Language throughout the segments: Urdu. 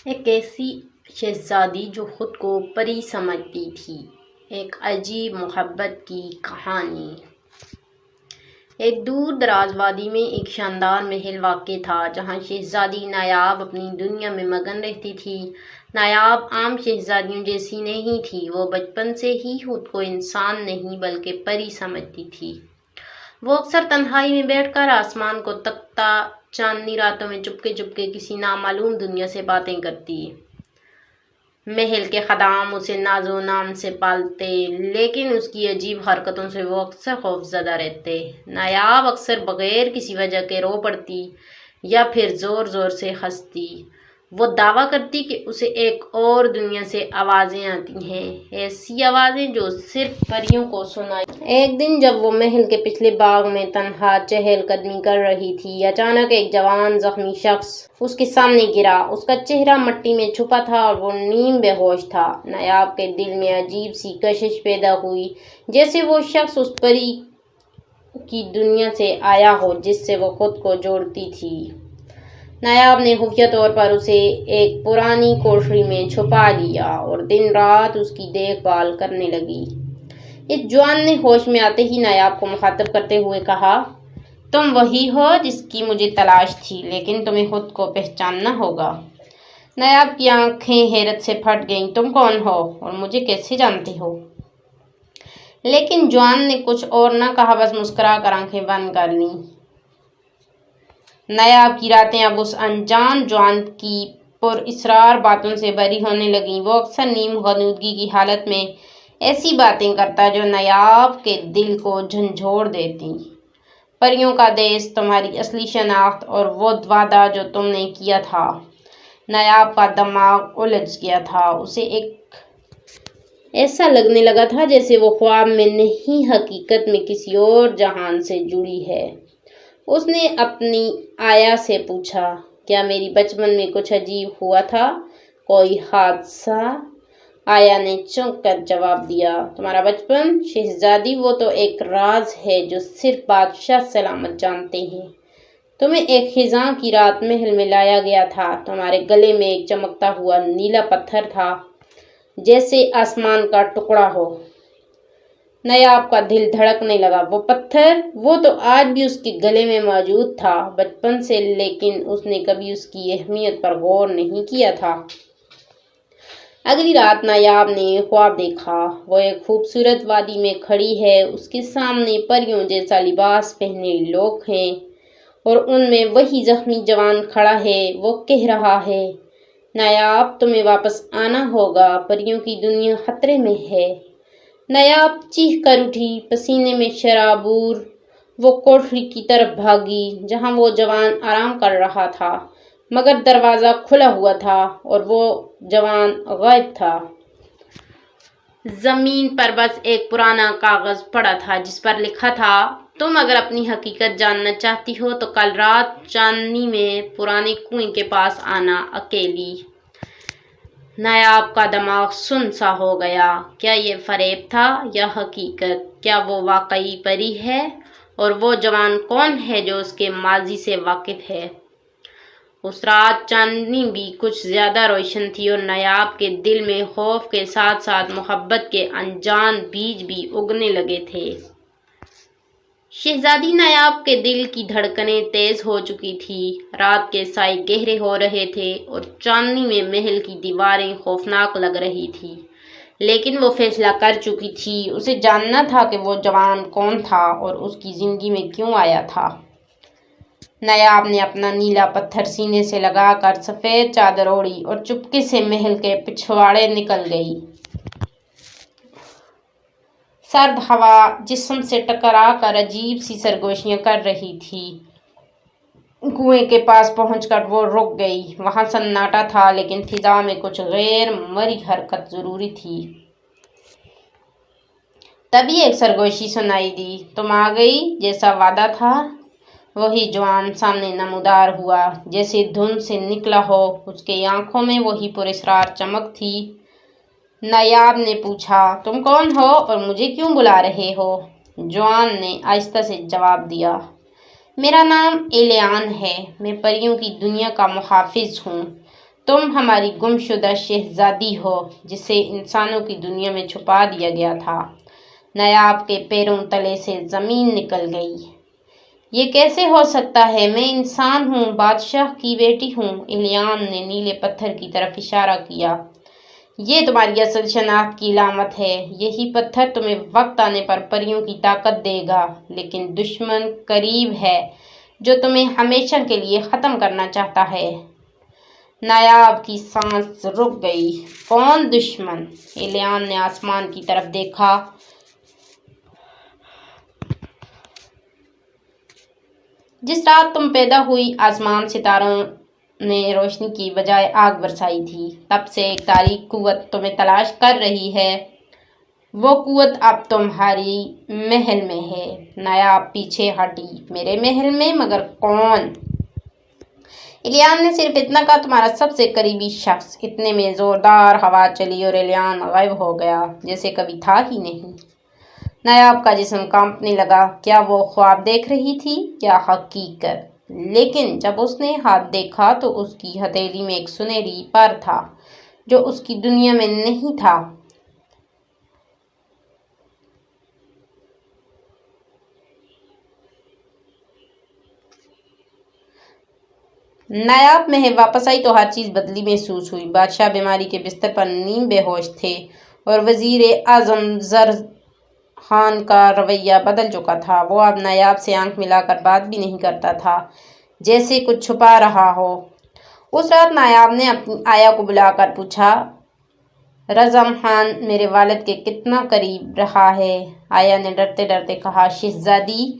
ایک ایسی شہزادی جو خود کو پری سمجھتی تھی۔ ایک عجیب محبت کی کہانی۔ ایک دور دراز وادی میں ایک شاندار محل واقع تھا جہاں شہزادی نایاب اپنی دنیا میں مگن رہتی تھی۔ نایاب عام شہزادیوں جیسی نہیں تھی، وہ بچپن سے ہی خود کو انسان نہیں بلکہ پری سمجھتی تھی۔ وہ اکثر تنہائی میں بیٹھ کر آسمان کو تکتا، چاندنی راتوں میں چپکے چپکے کسی نامعلوم دنیا سے باتیں کرتی۔ محل کے خدام اسے ناز و نام سے پالتے، لیکن اس کی عجیب حرکتوں سے وہ اکثر خوفزدہ رہتے۔ نایاب اکثر بغیر کسی وجہ کے رو پڑتی یا پھر زور زور سے ہنستی۔ وہ دعویٰ کرتی کہ اسے ایک اور دنیا سے آوازیں آتی ہیں، ایسی آوازیں جو صرف پریوں کو سنائی۔ ایک دن جب وہ محل کے پچھلے باغ میں تنہا چہل قدمی کر رہی تھی، اچانک ایک جوان زخمی شخص اس کے سامنے گرا۔ اس کا چہرہ مٹی میں چھپا تھا اور وہ نیم بے ہوش تھا۔ نایاب کے دل میں عجیب سی کشش پیدا ہوئی، جیسے وہ شخص اس پری کی دنیا سے آیا ہو جس سے وہ خود کو جوڑتی تھی۔ نایاب نے خفیہ طور پر اسے ایک پرانی کوٹھری میں چھپا لیا اور دن رات اس کی دیکھ بھال کرنے لگی۔ اس جوان نے ہوش میں آتے ہی نایاب کو مخاطب کرتے ہوئے کہا، تم وہی ہو جس کی مجھے تلاش تھی، لیکن تمہیں خود کو پہچاننا ہوگا۔ نایاب کی آنکھیں حیرت سے پھٹ گئیں۔ تم کون ہو اور مجھے کیسے جانتے ہو؟ لیکن جوان نے کچھ اور نہ کہا، بس مسکرا کر آنکھیں بند کر لیں۔ نایاب کی راتیں اب اس انجان جوان کی پراسرار باتوں سے بھری ہونے لگیں۔ وہ اکثر نیم غنودگی کی حالت میں ایسی باتیں کرتا جو نایاب کے دل کو جھنجھوڑ دیتی۔ پریوں کا دیس، تمہاری اصلی شناخت اور وہ وعدہ جو تم نے کیا تھا۔ نایاب کا دماغ الجھ گیا تھا۔ اسے ایسا لگنے لگا تھا جیسے وہ خواب میں نہیں، حقیقت میں کسی اور جہان سے جڑی ہے۔ اس نے اپنی آیا سے پوچھا، کیا میری بچپن میں کچھ عجیب ہوا تھا؟ کوئی حادثہ؟ آیا نے چونک کر جواب دیا، تمہارا بچپن شہزادی، وہ تو ایک راز ہے جو صرف بادشاہ سلامت جانتے ہیں۔ تمہیں ایک خزاں کی رات محل میں لایا گیا تھا۔ تمہارے گلے میں ایک چمکتا ہوا نیلا پتھر تھا، جیسے آسمان کا ٹکڑا ہو۔ نایاب کا دل دھڑکنے لگا۔ وہ پتھر، وہ تو آج بھی اس کے گلے میں موجود تھا بچپن سے، لیکن اس نے کبھی اس کی اہمیت پر غور نہیں کیا تھا۔ اگلی رات نایاب نے خواب دیکھا۔ وہ ایک خوبصورت وادی میں کھڑی ہے، اس کے سامنے پریوں جیسا لباس پہنے لوگ ہیں اور ان میں وہی زخمی جوان کھڑا ہے۔ وہ کہہ رہا ہے، نایاب تمہیں واپس آنا ہوگا، پریوں کی دنیا خطرے میں ہے۔ نایاب چیخ کر اٹھی، پسینے میں شرابور۔ وہ کوٹھری کی طرف بھاگی جہاں وہ جوان آرام کر رہا تھا، مگر دروازہ کھلا ہوا تھا اور وہ جوان غائب تھا۔ زمین پر بس ایک پرانا کاغذ پڑا تھا جس پر لکھا تھا، تم اگر اپنی حقیقت جاننا چاہتی ہو تو کل رات چاندنی میں پرانے کنویں کے پاس آنا، اکیلی۔ نایاب کا دماغ سن سا ہو گیا۔ کیا یہ فریب تھا یا حقیقت؟ کیا وہ واقعی پری ہے؟ اور وہ جوان کون ہے جو اس کے ماضی سے واقف ہے؟ اس رات چاندنی بھی کچھ زیادہ روشن تھی اور نایاب کے دل میں خوف کے ساتھ ساتھ محبت کے انجان بیج بھی اگنے لگے تھے۔ شہزادی نایاب کے دل کی دھڑکنیں تیز ہو چکی تھی، رات کے سائے گہرے ہو رہے تھے اور چاندنی میں محل کی دیواریں خوفناک لگ رہی تھی، لیکن وہ فیصلہ کر چکی تھی۔ اسے جاننا تھا کہ وہ جوان کون تھا اور اس کی زندگی میں کیوں آیا تھا۔ نایاب نے اپنا نیلا پتھر سینے سے لگا کر سفید چادر اوڑھی اور چپکے سے محل کے پچھواڑے نکل گئی۔ سرد ہوا جسم سے ٹکرا کر عجیب سی سرگوشیاں کر رہی تھی۔ کنویں کے پاس پہنچ کر وہ رک گئی۔ وہاں سناٹا تھا، لیکن فضا میں کچھ غیر مرئی حرکت ضروری تھی۔ تبھی ایک سرگوشی سنائی دی، تم آ گئی، جیسا وعدہ تھا۔ وہی جوان سامنے نمودار ہوا، جیسے دھند سے نکلا ہو۔ اس کی آنکھوں میں وہی پراسرار چمک تھی۔ نایاب نے پوچھا، تم کون ہو اور مجھے کیوں بلا رہے ہو؟ جوان نے آہستہ سے جواب دیا، میرا نام ایلیان ہے، میں پریوں کی دنیا کا محافظ ہوں۔ تم ہماری گمشدہ شہزادی ہو جسے انسانوں کی دنیا میں چھپا دیا گیا تھا۔ نایاب کے پیروں تلے سے زمین نکل گئی۔ یہ کیسے ہو سکتا ہے؟ میں انسان ہوں، بادشاہ کی بیٹی ہوں۔ الیان نے نیلے پتھر کی طرف اشارہ کیا۔ یہ تمہاری اصل شناخت کی علامت ہے۔ یہی پتھر تمہیں وقت آنے پر پریوں کی طاقت دے گا، لیکن دشمن قریب ہے جو تمہیں ہمیشہ کے لیے ختم کرنا چاہتا ہے۔ نایاب کی سانس رک گئی۔ کون دشمن؟ الیان نے آسمان کی طرف دیکھا۔ جس رات تم پیدا ہوئی، آسمان ستاروں نے روشنی کی بجائے آگ برسائی تھی۔ تب سے ایک تاریک قوت تمہیں تلاش کر رہی ہے۔ وہ قوت اب تمہاری محل میں ہے۔ نایاب پیچھے ہٹی۔ میرے محل میں؟ مگر کون؟ الیان نے صرف اتنا کہا، تمہارا سب سے قریبی شخص۔ اتنے میں زوردار ہوا چلی اور الیان غائب ہو گیا، جیسے کبھی تھا ہی نہیں۔ نایاب کا جسم کانپنے لگا۔ کیا وہ خواب دیکھ رہی تھی یا حقیقت؟ لیکن جب اس نے ہاتھ دیکھا تو اس کی ہتھیلی میں ایک سنہری پر تھا جو اس کی دنیا میں نہیں تھا۔ نایاب محل واپس آئی تو ہر چیز بدلی محسوس ہوئی۔ بادشاہ بیماری کے بستر پر نیم بے ہوش تھے اور وزیر اعظم زر خان کا رویہ بدل چکا تھا۔ وہ اب نایاب سے آنکھ ملا کر بات بھی نہیں کرتا تھا، جیسے کچھ چھپا رہا ہو۔ اس رات نایاب نے اپنی آیا کو بلا کر پوچھا، رزم خان میرے والد کے کتنا قریب رہا ہے؟ آیا نے ڈرتے ڈرتے کہا، شہزادی،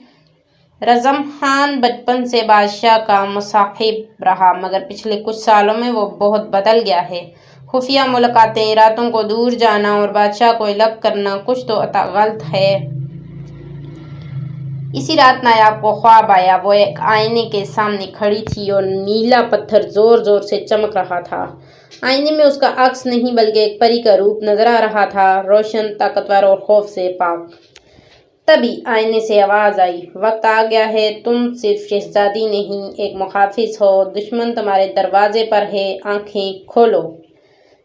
رزم خان بچپن سے بادشاہ کا مصاحب رہا، مگر پچھلے کچھ سالوں میں وہ بہت بدل گیا ہے۔ خفیہ ملاقاتیں، راتوں کو دور جانا اور بادشاہ کو الگ کرنا، کچھ تو غلط ہے۔ اسی رات نایاب کو خواب آیا۔ وہ ایک آئینے کے سامنے کھڑی تھی اور نیلا پتھر زور زور سے چمک رہا تھا۔ آئینے میں اس کا عکس نہیں بلکہ ایک پری کا روپ نظر آ رہا تھا، روشن، طاقتور اور خوف سے پاک۔ تبھی آئینے سے آواز آئی، وقت آ گیا ہے، تم صرف شہزادی نہیں، ایک محافظ ہو، دشمن تمہارے دروازے پر ہے، آنکھیں کھولو۔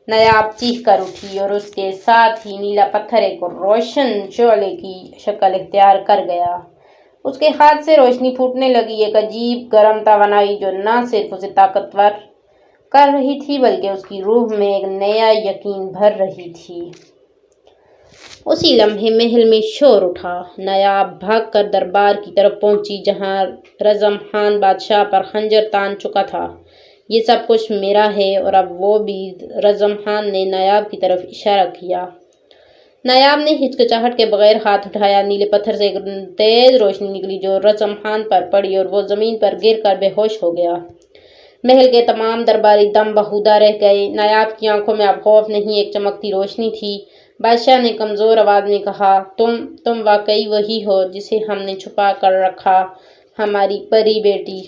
نایاب چیخ کر اٹھی اور اس کے ساتھ ہی نیلا پتھر ایک روشن شعلے کی شکل اختیار کر گیا۔ اس کے ہاتھ سے روشنی پھوٹنے لگی، ایک عجیب گرم توانائی جو نہ صرف اسے طاقتور کر رہی تھی بلکہ اس کی روح میں ایک نیا یقین بھر رہی تھی۔ اسی لمحے محل میں شور اٹھا۔ نایاب بھاگ کر دربار کی طرف پہنچی جہاں رزم خان بادشاہ پر خنجر تان چکا تھا۔ یہ سب کچھ میرا ہے اور اب وہ بھی۔ رزم خان نے نایاب کی طرف اشارہ کیا۔ نایاب نے ہچکچاہٹ کے بغیر ہاتھ اٹھایا۔ نیلے پتھر سے ایک تیز روشنی نکلی جو رزم خان پر پڑی اور وہ زمین پر گر کر بے ہوش ہو گیا۔ محل کے تمام درباری دم بہودہ رہ گئے۔ نایاب کی آنکھوں میں اب خوف نہیں، ایک چمکتی روشنی تھی۔ بادشاہ نے کمزور آواز میں کہا، تم واقعی وہی ہو جسے ہم نے چھپا کر رکھا، ہماری پری بیٹی۔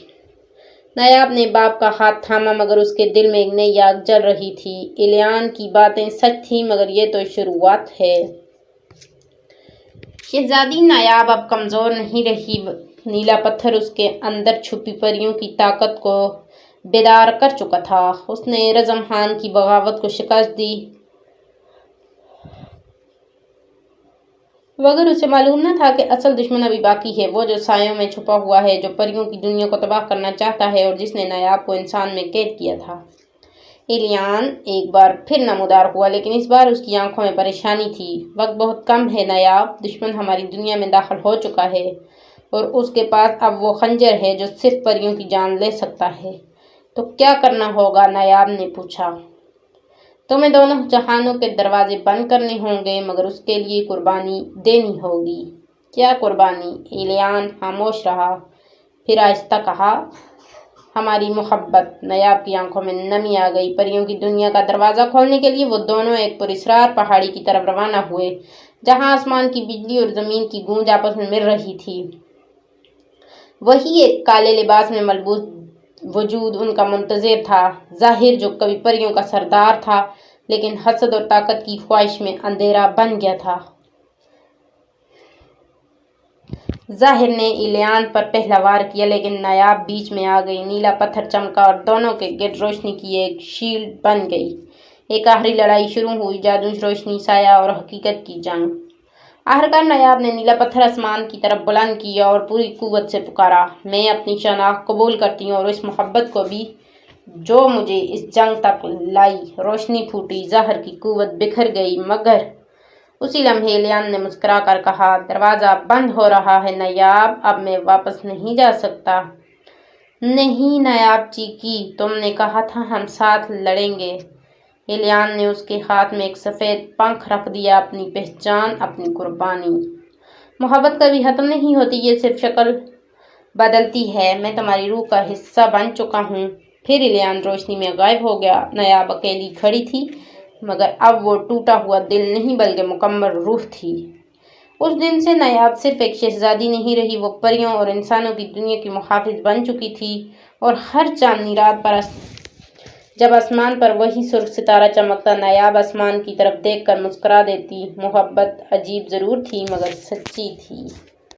نایاب نے باپ کا ہاتھ تھاما مگر اس کے دل میں ایک نئی آگ جل رہی تھی۔ الیان کی باتیں سچ تھیں مگر یہ تو شروعات ہے۔ شہزادی، نایاب اب کمزور نہیں رہی۔ نیلا پتھر اس کے اندر چھپی پریوں کی طاقت کو بیدار کر چکا تھا۔ اس نے رزم خان کی بغاوت کو شکست دی مگر اسے معلوم نہ تھا کہ اصل دشمن ابھی باقی ہے، وہ جو سایوں میں چھپا ہوا ہے، جو پریوں کی دنیا کو تباہ کرنا چاہتا ہے اور جس نے نایاب کو انسان میں قید کیا تھا۔ الیان ایک بار پھر نمودار ہوا لیکن اس بار اس کی آنکھوں میں پریشانی تھی۔ وقت بہت کم ہے نایاب، دشمن ہماری دنیا میں داخل ہو چکا ہے اور اس کے پاس اب وہ خنجر ہے جو صرف پریوں کی جان لے سکتا ہے۔ تو کیا کرنا ہوگا؟ نایاب نے پوچھا۔ تمہیں دونوں جہانوں کے دروازے بند کرنے ہوں گے مگر اس کے لیے قربانی دینی ہوگی۔ کیا قربانی؟ الیان خاموش رہا، پھر آہستہ کہا، ہماری محبت۔ نایاب کی آنکھوں میں نمی آ گئی۔ پریوں کی دنیا کا دروازہ کھولنے کے لیے وہ دونوں ایک پراسرار پہاڑی کی طرف روانہ ہوئے جہاں آسمان کی بجلی اور زمین کی گونج آپس میں مل رہی تھی۔ وہی ایک کالے لباس میں ملبوس وجود ان کا منتظر تھا، ظاہر جو کبھی پریوں کا سردار تھا لیکن حسد اور طاقت کی خواہش میں اندھیرا بن گیا تھا۔ ظاہر نے ایلیان پر پہلا وار کیا لیکن نایاب بیچ میں آ گئی۔ نیلا پتھر چمکا اور دونوں کے گرد روشنی کی ایک شیلڈ بن گئی۔ ایک آخری لڑائی شروع ہوئی، جادو، روشنی، سایہ اور حقیقت کی جنگ۔ آخرکار نایاب نے نیلا پتھر آسمان کی طرف بلند کیا اور پوری قوت سے پکارا، میں اپنی شناخت قبول کرتی ہوں اور اس محبت کو بھی جو مجھے اس جنگ تک لائی۔ روشنی پھوٹی، زہر کی قوت بکھر گئی، مگر اسی لمحے ایلیان نے مسکرا کر کہا، دروازہ بند ہو رہا ہے نایاب، اب میں واپس نہیں جا سکتا۔ نہیں، نایاب چیخی، تم نے کہا تھا ہم ساتھ لڑیں گے۔ ایلیان نے اس کے ہاتھ میں ایک سفید پنکھ رکھ دیا، اپنی پہچان، اپنی قربانی۔ محبت کبھی ختم نہیں ہوتی، یہ صرف شکل بدلتی ہے۔ میں تمہاری روح کا حصہ بن چکا ہوں۔ پھر ایلیان روشنی میں غائب ہو گیا۔ نایاب اکیلی کھڑی تھی، مگر اب وہ ٹوٹا ہوا دل نہیں بلکہ مکمل روح تھی۔ اس دن سے نایاب صرف ایک شہزادی نہیں رہی، وہ پریوں اور انسانوں کی دنیا کی محافظ بن چکی تھی۔ اور ہر چاندنی رات پر جب آسمان پر وہی سرخ ستارہ چمکتا، نایاب آسمان کی طرف دیکھ کر مسکرا دیتی۔ محبت عجیب ضرور تھی مگر سچی تھی۔